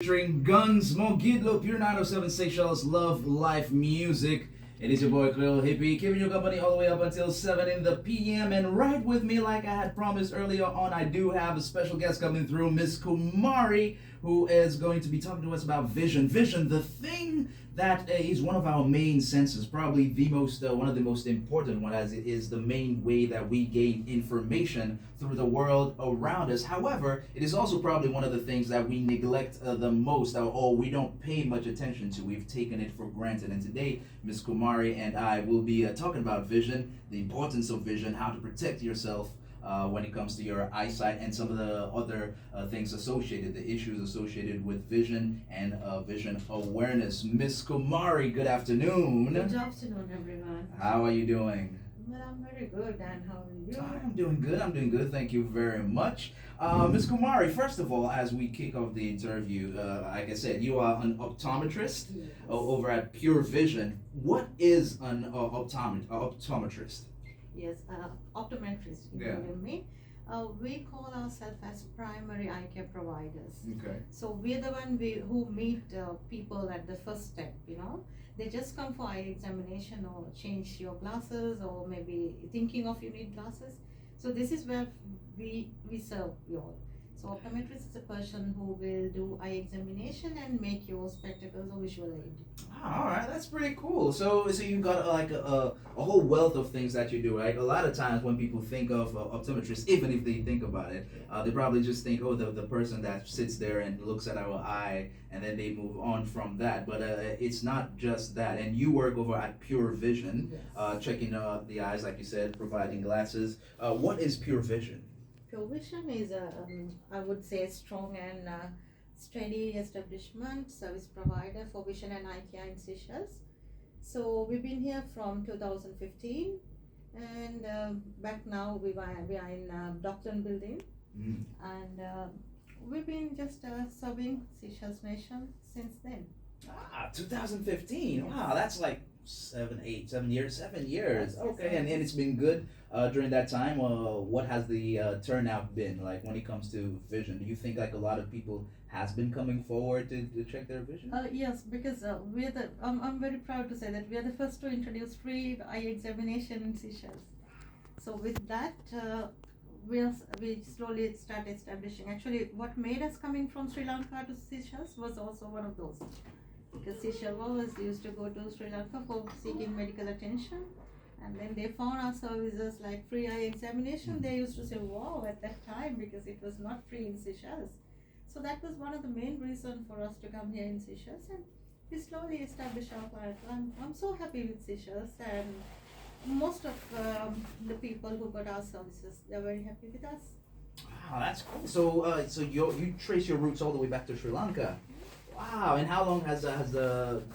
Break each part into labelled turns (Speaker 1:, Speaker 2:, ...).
Speaker 1: Featuring Guns, Mogidlo, Pure 907 Seychelles, Love Life Music. It is your boy Cleo Hippie, keeping you company all the way up until 7 in the p.m. And right with me, like I had promised earlier on, I do have a special guest coming through, Miss Kumari, who is going to be talking to us about vision. Vision, the thing that is one of our main senses, probably the most, one of the most important one, as it is the main way that we gain information through the world around us. However, it is also probably one of the things that we neglect the most, or we don't pay much attention to. We've taken it for granted. And today, Ms. Kumari and I will be talking about vision, the importance of vision, how to protect yourself when it comes to your eyesight, and some of the other things associated, the issues associated with vision and vision awareness. Miss Kumari, good afternoon.
Speaker 2: Good afternoon, everyone.
Speaker 1: How are you doing?
Speaker 2: Well, I'm very good, and how are you?
Speaker 1: I'm doing good. I'm doing good. Thank you very much. Ms. Kumari, first of all, as we kick off the interview, like I said, you are an optometrist
Speaker 2: Yes.
Speaker 1: over at Pure Vision. What is an optometrist?
Speaker 2: Yes, optometrist, you
Speaker 1: Yeah.
Speaker 2: hear me? We call ourselves as primary eye care providers.
Speaker 1: Okay.
Speaker 2: So we're the one who meet people at the first step, you know. They just come for eye examination or change your glasses, or maybe thinking of you need glasses. So this is where we serve you all. So optometrist is a person who will do eye examination and make your spectacles or visual aid.
Speaker 1: Ah, all right, that's pretty cool. So you've got like a whole wealth of things that you do, right? A lot of times when people think of optometrists, even if they think about it, they probably just think, oh, the person that sits there and looks at our eye, and then they move on from that. But it's not just that. And you work over at Pure Vision,
Speaker 2: Yes.
Speaker 1: checking the eyes, like you said, providing glasses. What is Pure Vision?
Speaker 2: Pure Vision is I would say, strong and steady establishment service provider for vision and eye care in Seychelles. So we've been here from 2015, and back now we are in Dockland building,
Speaker 1: Mm.
Speaker 2: and we've been just serving Seychelles nation since then.
Speaker 1: 2015.
Speaker 2: Yes.
Speaker 1: Wow, that's like 7 years. 7 years.
Speaker 2: Yes,
Speaker 1: Okay,
Speaker 2: yes,
Speaker 1: and it's been good during that time. What has the turnout been like when it comes to vision? Do you think like a lot of people has been coming forward to check their vision?
Speaker 2: Yes, because I'm very proud to say that we are the first to introduce free eye examination in Seychelles. So with that, we slowly start establishing. Actually, what made us coming from Sri Lanka to Seychelles was also one of those. Because Seychelles always used to go to Sri Lanka for seeking medical attention, and then they found our services like free eye examination. They used to say, wow, at that time, because it was not free in Seychelles. So that was one of the main reasons for us to come here in Seychelles, and we slowly established our client. I'm so happy with Seychelles, and most of the people who got our services, they're very happy with us.
Speaker 1: Wow, that's cool. So you trace your roots all the way back to Sri Lanka. Wow, and how long has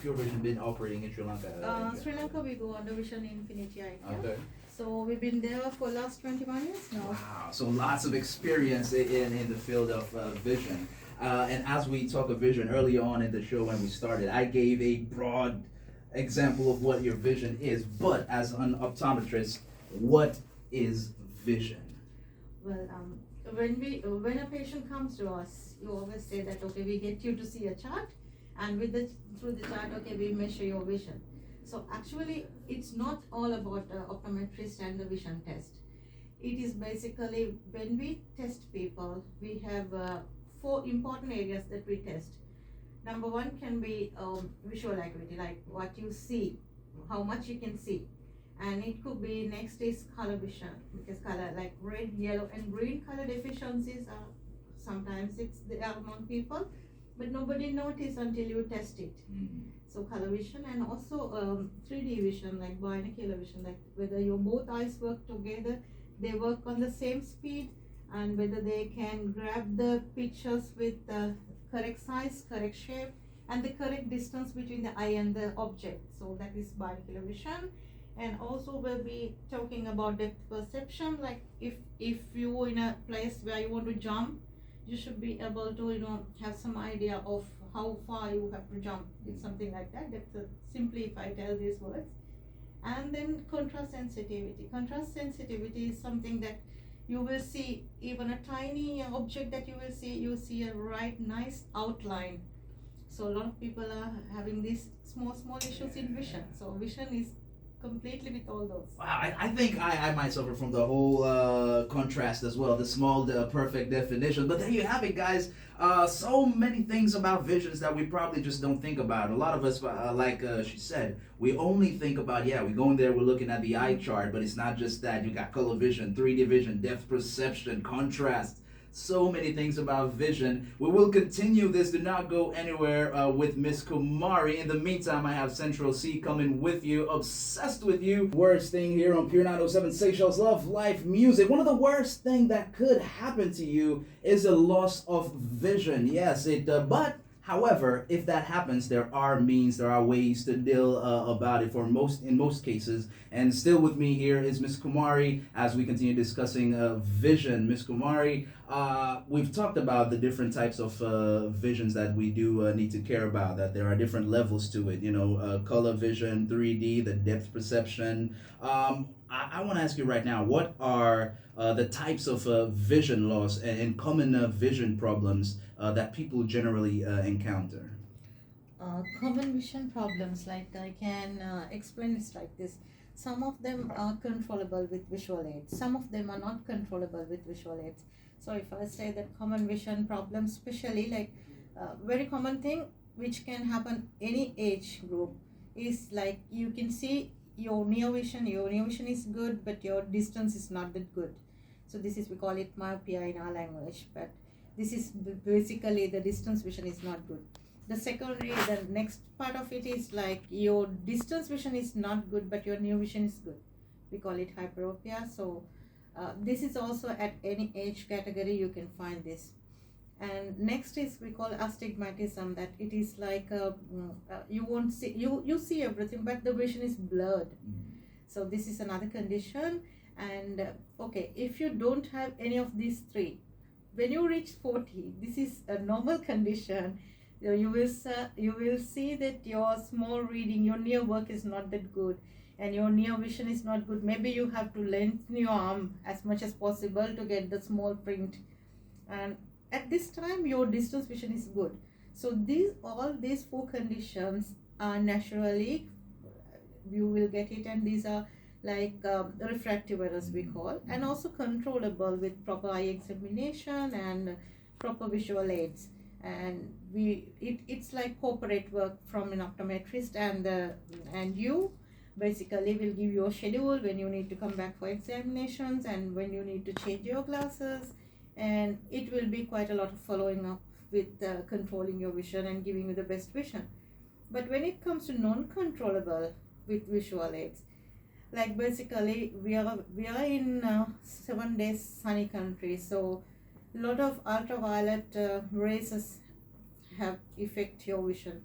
Speaker 1: Pure Vision been operating in Sri Lanka?
Speaker 2: Sri Lanka, we go under Vision Infinity Eye Care.
Speaker 1: Okay.
Speaker 2: So we've been there for last 21 years now.
Speaker 1: Wow, so lots of experience in the field of vision. And as we talk of vision, earlier on in the show when we started, I gave a broad example of what your vision is. But as an optometrist, what is vision?
Speaker 2: Well, when a patient comes to us, you always say that, okay, we get you to see a chart, and through the chart, okay, we measure your vision. So actually, it's not all about the optometrist and the vision test. It is basically, when we test people, we have 4 important areas that we test. Number 1 can be visual acuity, like what you see, how much you can see. And it could be, next is color vision, because color like red, yellow, and green color deficiencies are sometimes they are among people, but nobody notice until you test it. So color vision, and also 3D vision, like binocular vision, like whether your both eyes work together, they work on the same speed, and whether they can grab the pictures with the correct size, correct shape, and the correct distance between the eye and the object. So that is binocular vision. And also we'll be talking about depth perception, like if you're in a place where you want to jump, you should be able to have some idea of how far you have to jump. It's something like that. Simply if I tell these words. And then contrast sensitivity. Contrast sensitivity is something that you will see even a tiny object that you see a right nice outline So a lot of people are having these small issues in vision. So vision is completely with all those.
Speaker 1: Wow, I think I might suffer from the whole contrast as well, the small, the perfect definition. But there you have it, guys. So many things about visions that we probably just don't think about. A lot of us, like she said, we only think about, yeah, we go in there, we're looking at the eye chart, but it's not just that. You got color vision, 3D vision, depth perception, contrast. So many things about vision. We will continue this. Do not go anywhere with Miss Kumari. In the meantime, I have Central C coming with you, obsessed with you. Worst thing here on Pure 907 Seychelles Love Life Music. One of the worst thing that could happen to you is a loss of vision. Yes, but however, if that happens, there are means, there are ways to deal about it in most cases. And still with me here is Miss Kumari as we continue discussing vision. Miss Kumari, we've talked about the different types of visions that we do need to care about, that there are different levels to it, color vision, 3D, the depth perception. I want to ask you right now, what are the types of vision loss and common vision problems that people generally encounter?
Speaker 2: Common vision problems, like I can explain this like this. Some of them are controllable with visual aids, some of them are not controllable with visual aids. So if I say that common vision problems, especially like very common thing which can happen any age group is like you can see your near vision is good, but your distance is not that good. So this is, we call it myopia in our language, but this is basically the distance vision is not good. The next part of it is like your distance vision is not good, but your near vision is good. We call it hyperopia. So this is also at any age category you can find this. And next is we call astigmatism, that it is like you won't see, you see everything, but the vision is blurred. So this is another condition. And okay, if you don't have any of these three, when you reach 40, this is a normal condition. You will see that your small reading, your near work is not that good, and your near vision is not good. Maybe you have to lengthen your arm as much as possible to get the small print, and at this time your distance vision is good. So all these four conditions are naturally, you will get it, and these are like refractive errors we call, and also controllable with proper eye examination and proper visual aids. And it's like corporate work from an optometrist, and you basically will give you a schedule when you need to come back for examinations and when you need to change your glasses, and it will be quite a lot of following up with controlling your vision and giving you the best vision. But when it comes to non-controllable with visual aids, like basically we are in 7 days sunny country, so a lot of ultraviolet rays have affect your vision.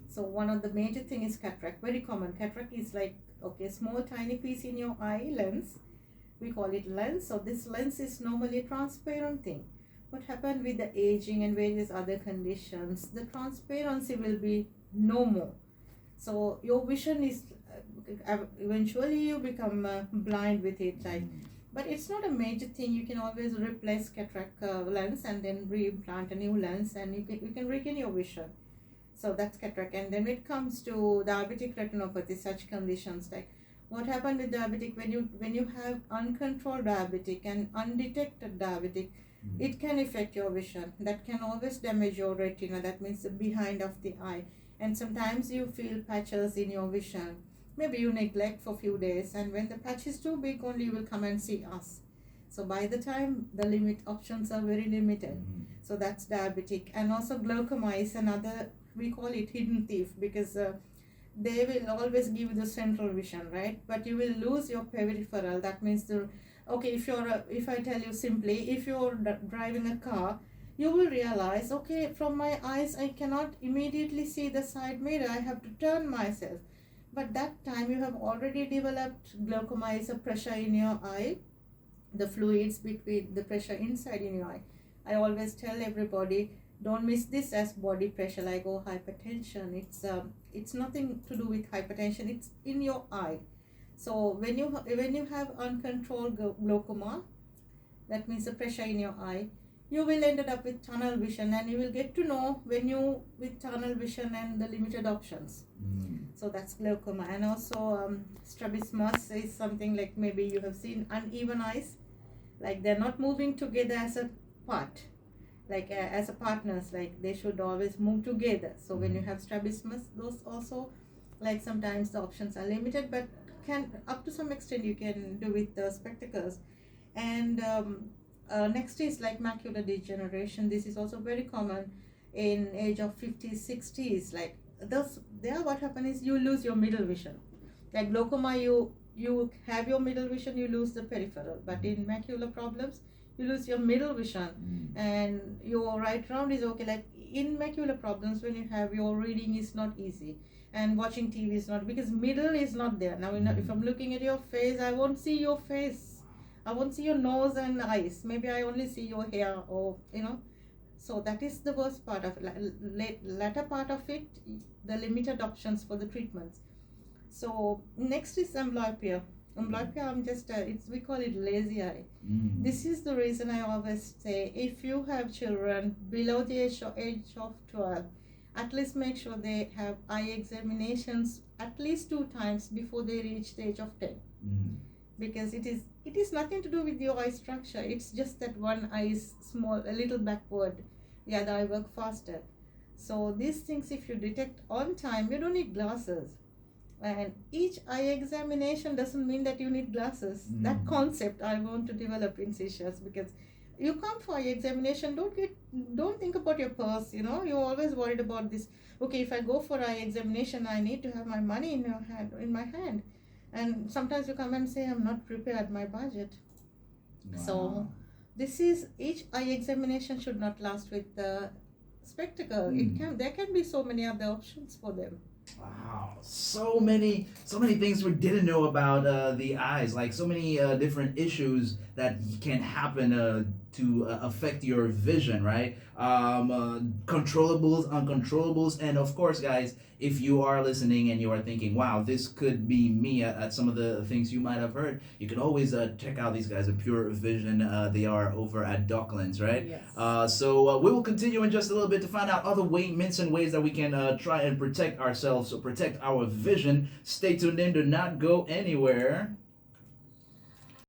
Speaker 2: So one of the major thing is cataract, very common. Cataract is like, okay, small tiny piece in your eye lens, we call it lens. So this lens is normally a transparent thing. What happened with the aging and various other conditions, the transparency will be no more. So your vision is eventually you become blind with it, like. But it's not a major thing. You can always replace cataract lens and then reimplant a new lens, and you can regain your vision. So that's cataract. And then when it comes to diabetic retinopathy, such conditions, like what happened with diabetic, when you have uncontrolled diabetic and undetected diabetic, it can affect your vision. That can always damage your retina. That means the behind of the eye. And sometimes you feel patches in your vision. Maybe you neglect for a few days, and when the patch is too big, only you will come and see us. So by the time, the options are very limited. So that's diabetic. And also glaucoma is another, we call it hidden thief, because they will always give you the central vision, right? But you will lose your peripheral. That means if I tell you simply, if you're driving a car, you will realize, okay, from my eyes I cannot immediately see the side mirror, I have to turn myself. But that time you have already developed glaucoma, is a pressure in your eye, the fluids between the pressure inside in your eye. I always tell everybody, don't miss this as body pressure, like hypertension. It's nothing to do with hypertension, it's in your eye. So when you have uncontrolled glaucoma, that means the pressure in your eye, you will end up with tunnel vision, and you will get to know when you with tunnel vision and the limited options. So that's glaucoma. And also strabismus is something like maybe you have seen uneven eyes, like they're not moving together as a part, like as a partners, like they should always move together. So when you have strabismus, those also, like sometimes the options are limited, but can up to some extent you can do with the spectacles. And next is like macular degeneration. This is also very common in age of 50s 60s. Like those there, what happens is you lose your middle vision. Like glaucoma, you have your middle vision, you lose the peripheral. But in macular problems, you lose your middle vision, and your right round is okay. Like in macular problems, when you have your reading is not easy, and watching TV is not, because middle is not there. Now, if I'm looking at your face, I won't see your face. I won't see your nose and eyes. Maybe I only see your hair, or So that is the worst part of it. Latter part of it, the limited options for the treatments. So next is amblyopia. Amblyopia, we call it lazy eye. This is the reason I always say, if you have children below the age of 12, at least make sure they have eye examinations at least 2 times before they reach the age of 10. Because it is nothing to do with your eye structure. It's just that one eye is small, a little backward, the other eye work faster. So these things, if you detect on time, you don't need glasses. And each eye examination doesn't mean that you need glasses. That concept I want to develop in Seychelles, because you come for eye examination, don't think about your purse. You're always worried about this. Okay, if I go for eye examination, I need to have my money in my hand. And sometimes you come and say, I'm not prepared, my budget. Wow. So each eye examination should not last with the spectacle. There can be so many other options for them.
Speaker 1: Wow, so many things we didn't know about the eyes, like so many different issues that can happen to affect your vision, right? Controllables, uncontrollables, and of course, guys, if you are listening and you are thinking, wow, this could be me at some of the things you might have heard, you can always check out these guys at Pure Vision. They are over at Docklands, right?
Speaker 2: Yes.
Speaker 1: So we will continue in just a little bit to find out other means and ways that we can try and protect ourselves, so protect our vision. Stay tuned in, do not go anywhere.